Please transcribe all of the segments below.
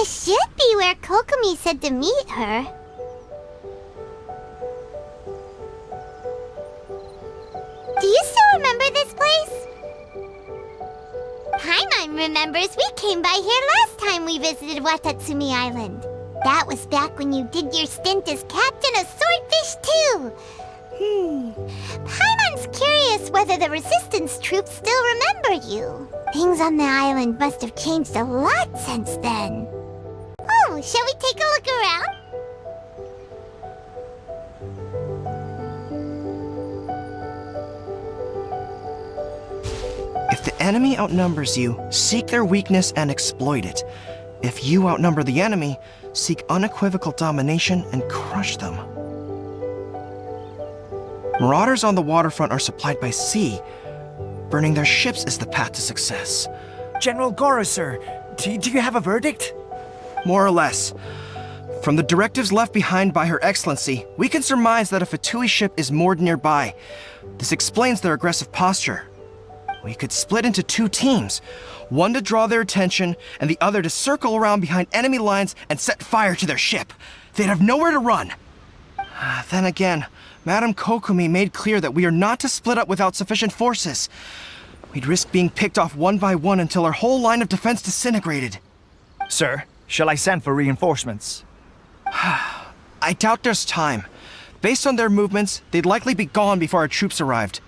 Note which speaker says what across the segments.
Speaker 1: This should be where Kokomi said to meet her. Do you still remember this place? Paimon remembers we came by here last time we visited Watatsumi Island. That was back when you did your stint as captain of Swordfish too. Paimon's curious whether the resistance troops still remember you. Things on the island must have changed a lot since then. Oh, shall we take a look around?
Speaker 2: If the enemy outnumbers you, seek their weakness and exploit it. If you outnumber the enemy, seek unequivocal domination and crush them. Marauders on the waterfront are supplied by sea. Burning their ships is the path to success.
Speaker 3: General Goro, sir, do you have a verdict?
Speaker 2: More or less. From the directives left behind by Her Excellency, we can surmise that a Fatui ship is moored nearby. This explains their aggressive posture. We could split into two teams, one to draw their attention and the other to circle around behind enemy lines and set fire to their ship. They'd have nowhere to run. Then again, Madame Kokomi made clear that we are not to split up without sufficient forces. We'd risk being picked off one by one until our whole line of defense disintegrated.
Speaker 3: Sir, shall I send for reinforcements?
Speaker 2: I doubt there's time. Based on their movements, they'd likely be gone before our troops arrived.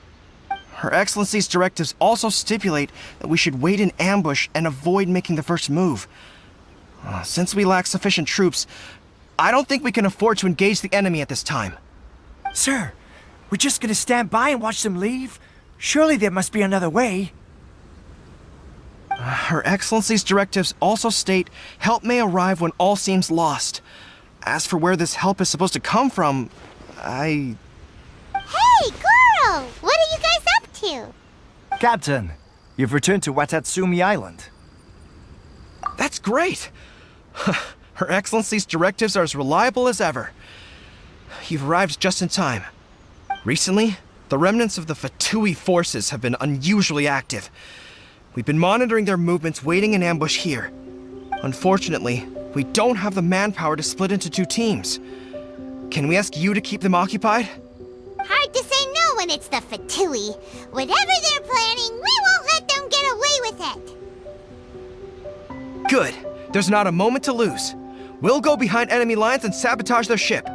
Speaker 2: Her Excellency's directives also stipulate that we should wait in ambush and avoid making the first move. Since we lack sufficient troops, I don't think we can afford to engage the enemy at this time.
Speaker 3: Sir, we're just gonna stand by and watch them leave? Surely there must be another way.
Speaker 2: Her Excellency's directives also state help may arrive when all seems lost. As for where this help is supposed to come from,
Speaker 1: Hey, Goro! What are you guys up to?
Speaker 3: Captain, you've returned to Watatsumi Island.
Speaker 2: That's great! Her Excellency's directives are as reliable as ever. You've arrived just in time. Recently, the remnants of the Fatui forces have been unusually active. We've been monitoring their movements, waiting in ambush here. Unfortunately, we don't have the manpower to split into two teams. Can we ask you to keep them occupied?
Speaker 1: Hard to say no when it's the Fatui. Whatever they're planning, we won't let them get away with it.
Speaker 2: Good. There's not a moment to lose. We'll go behind enemy lines and sabotage their ship.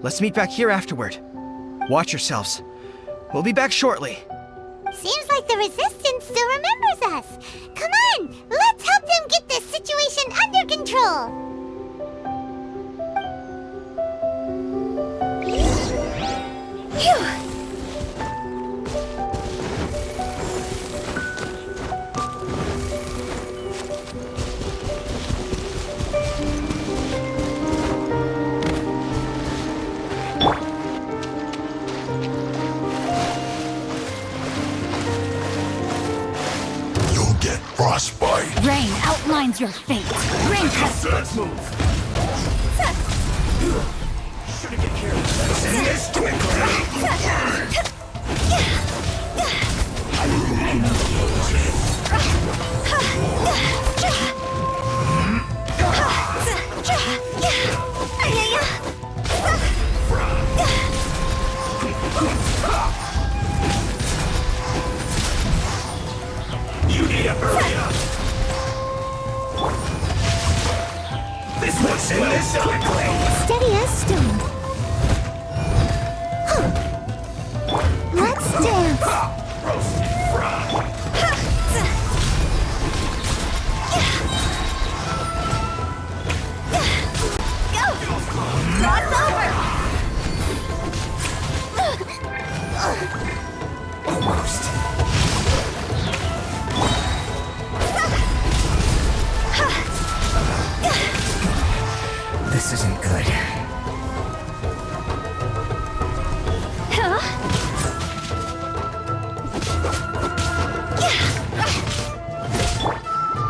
Speaker 2: Let's meet back here afterward. Watch yourselves. We'll be back shortly.
Speaker 1: Seems like the Resistance still remembers us. Come on, let's help them get this situation under control. Phew.
Speaker 4: Frostbite.
Speaker 5: Rain outlines your fate. Rain cuts.
Speaker 4: Let's move. Should've get careless. Send this You need to hurry up. This one's in this quickly.
Speaker 1: Steady as stone. Let's dance.
Speaker 4: Roasted fry.
Speaker 5: Cross over.
Speaker 4: Almost.
Speaker 3: This isn't good.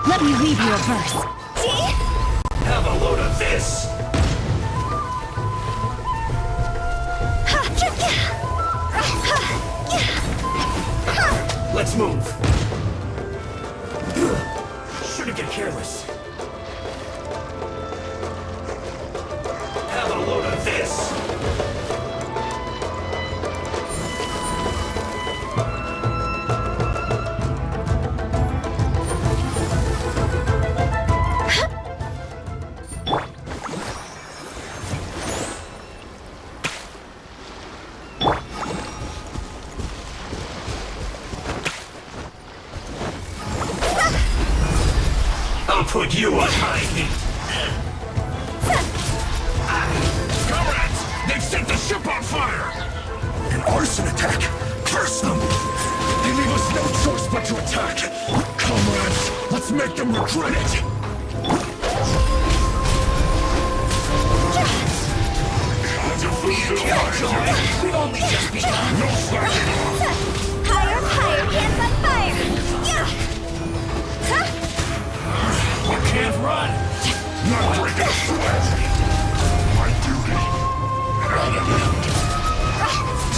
Speaker 5: Let me read you a verse.
Speaker 4: Have a load of this. Let's move. Shouldn't get careless. put you on high heat. Comrades, they've set the ship on fire! An arson attack! Curse them! They leave us no choice but to attack! Comrades, let's make them regret it! We've only just begun! No slacking off!
Speaker 5: Higher, higher, hands on fire! Yeah! Huh?
Speaker 4: I can't run! Not breaking a sweat! My duty at an end.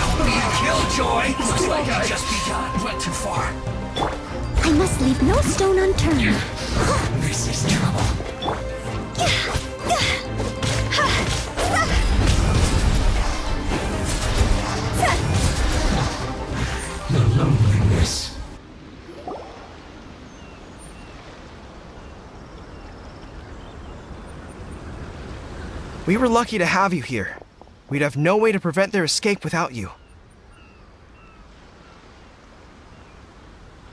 Speaker 4: Don't be a killjoy! Looks like I just begun. Went too far.
Speaker 5: I must leave no stone unturned.
Speaker 4: This is trouble. The loneliness.
Speaker 2: We were lucky to have you here. We'd have no way to prevent their escape without you.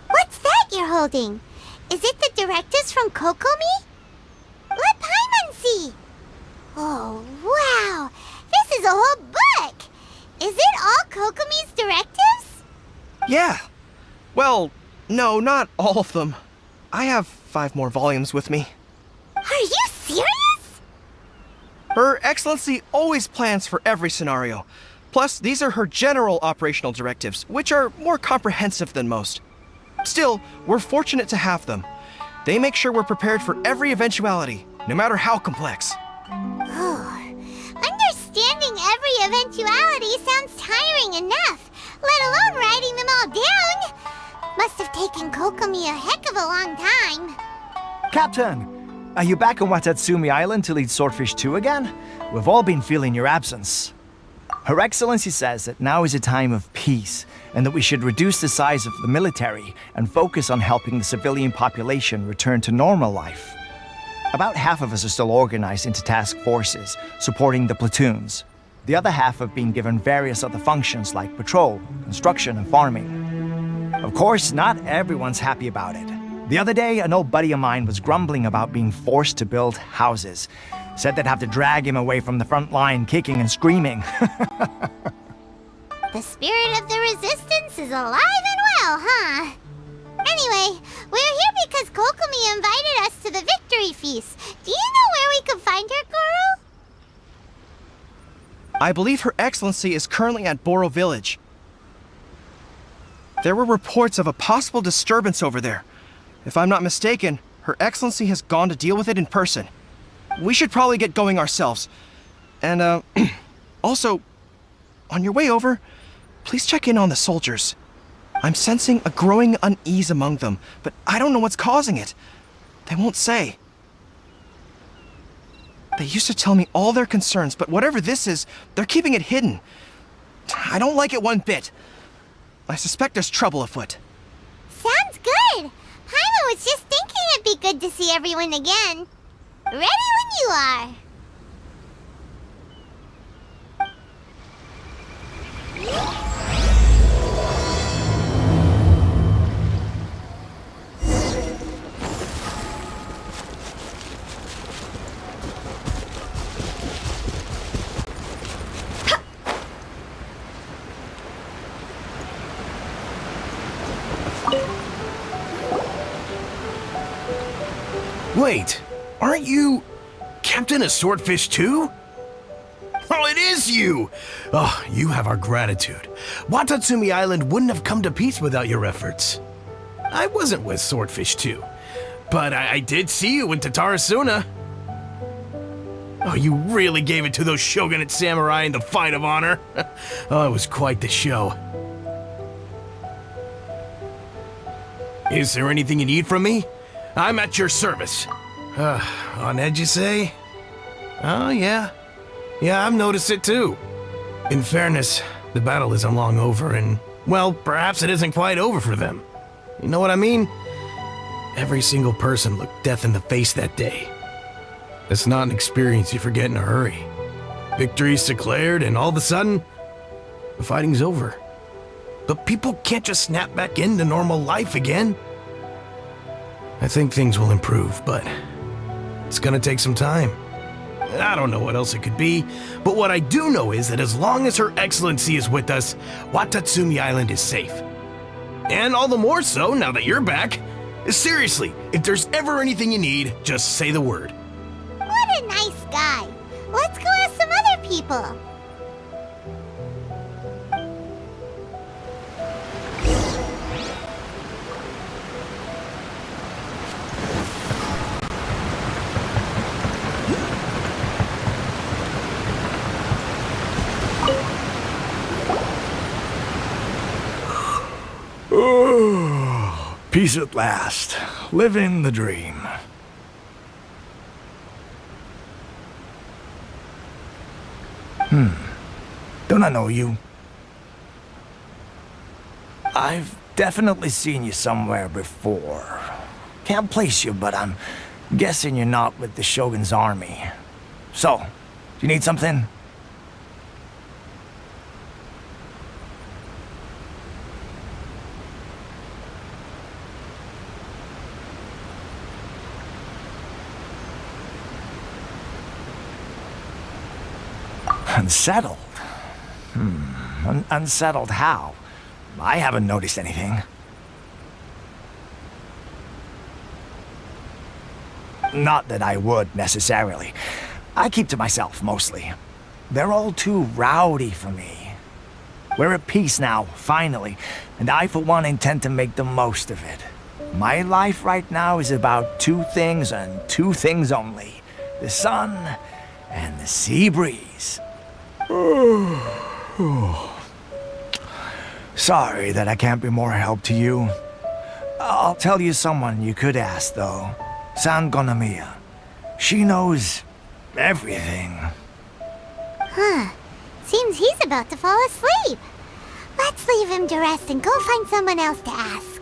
Speaker 1: What's that you're holding? Is it the directives from Kokomi? Let Paimon see! Oh, wow! This is a whole book! Is it all Kokomi's directives?
Speaker 2: Yeah. Well, no, not all of them. I have 5 more volumes with me.
Speaker 1: Are you serious?
Speaker 2: Her Excellency always plans for every scenario. Plus, these are her general operational directives, which are more comprehensive than most. Still, we're fortunate to have them. They make sure we're prepared for every eventuality, no matter how complex.
Speaker 1: Understanding every eventuality sounds tiring enough, let alone writing them all down. Must have taken Kokomi a heck of a long time.
Speaker 3: Captain, are you back on Watatsumi Island to lead Swordfish 2 again? We've all been feeling your absence. Her Excellency says that now is a time of peace, and that we should reduce the size of the military and focus on helping the civilian population return to normal life. About half of us are still organized into task forces, supporting the platoons. The other half have been given various other functions like patrol, construction, and farming. Of course, not everyone's happy about it. The other day, an old buddy of mine was grumbling about being forced to build houses. Said they'd have to drag him away from the front line, kicking and screaming.
Speaker 1: The spirit of the resistance is alive and well, huh? Anyway, we're here because Kokomi invited us to the victory feast. Do you know where we can find her, Guru?
Speaker 2: I believe Her Excellency is currently at Boro Village. There were reports of a possible disturbance over there. If I'm not mistaken, Her Excellency has gone to deal with it in person. We should probably get going ourselves. And, also, on your way over, please check in on the soldiers. I'm sensing a growing unease among them, but I don't know what's causing it. They won't say. They used to tell me all their concerns, but whatever this is, they're keeping it hidden. I don't like it one bit. I suspect there's trouble afoot.
Speaker 1: Sounds good. Paimon was just thinking it'd be good to see everyone again. Ready when you are.
Speaker 4: Wait, aren't you Captain of Swordfish too? Oh, it is you! Oh, you have our gratitude. Watatsumi Island wouldn't have come to peace without your efforts. I wasn't with Swordfish 2, but I did see you in Tatarasuna. Oh, you really gave it to those Shogunate samurai in the fight of honor. Oh, it was quite the show. Is there anything you need from me? I'm at your service. On edge, you say? Oh, yeah. Yeah, I've noticed it too. In fairness, the battle isn't long over, and, well, perhaps it isn't quite over for them. You know what I mean? Every single person looked death in the face that day. It's not an experience you forget in a hurry. Victory's declared, and all of a sudden, the fighting's over. But people can't just snap back into normal life again. I think things will improve, but It's gonna take some time. I don't know what else it could be, but what I do know is that as long as Her Excellency is with us, Watatsumi Island is safe. And all the more so now that you're back. Seriously, if there's ever anything you need, just say the word.
Speaker 1: What a nice guy. Let's go ask some other people.
Speaker 3: Peace at last. Living the dream. Don't I know you? I've definitely seen you somewhere before. Can't place you, but I'm guessing you're not with the Shogun's army. So, do you need something? Unsettled? Unsettled how? I haven't noticed anything. Not that I would, necessarily. I keep to myself, mostly. They're all too rowdy for me. We're at peace now, finally, and I, for one, intend to make the most of it. My life right now is about two things and two things only. The sun and the sea breeze. Sorry that I can't be more help to you. I'll tell you someone you could ask, though. Sangonomiya. She knows everything.
Speaker 1: Huh. Seems he's about to fall asleep. Let's leave him to rest and go find someone else to ask.